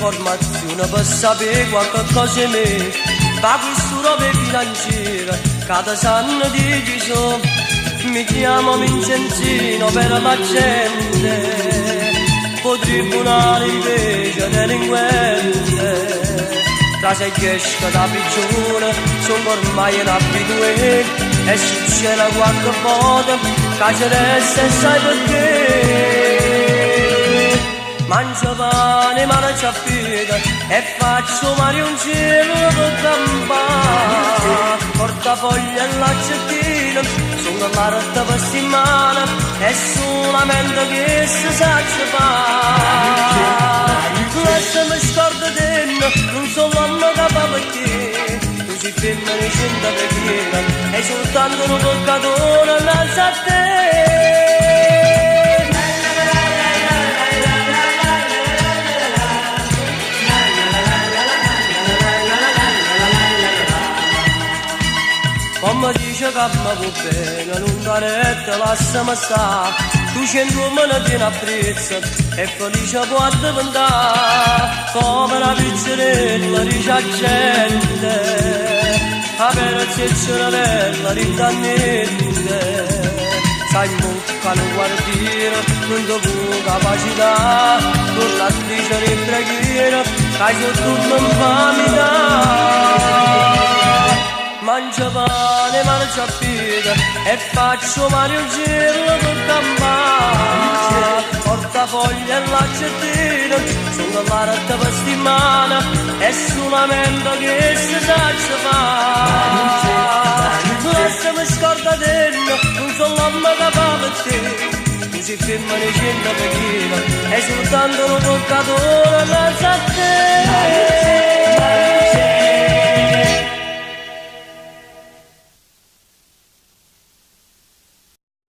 informazione per sapere qualche cosa di me. Da questo robe finanziario, cada sanno di so, mi chiamo Vincenzino per la gente, po' tribunale invece delinquente. Tra se esco da prigione, sono ormai un abitué, e succede qualche volta, che ci resta e sai perché. Mangio pane, mangio affida, e faccio marioncino per campare. Portafoglio e l'accettina, sono la rotta per settimana, e solamente che si sa fare. Lasciami scorda te, non so l'uomo che fa per te. Tu sei femmina e cento preghiera, e soltanto un peccatore innanzi a te. Mamma dice che mi va bene, l'ungaretta lasciami stare. Tu cento uomini tieni a prezzo e felice può diventare. Come una pizzerella dice a gente, a per ceccerella ridannente. Sai molto che non guardire, non ti può capacità. Non la dice di preghiera, che hai sotto un famiglia. Mangio pane, mangio affida, e faccio marioncino per campare. Portafoglio e l'accettina, sono la rotta per settimana, e solamente che si sa fare. Lasciami scorda te, non so l'uomo che fa per te. Tu sei femmina e cento preghiera, e soltanto un peccatore innanzi a te.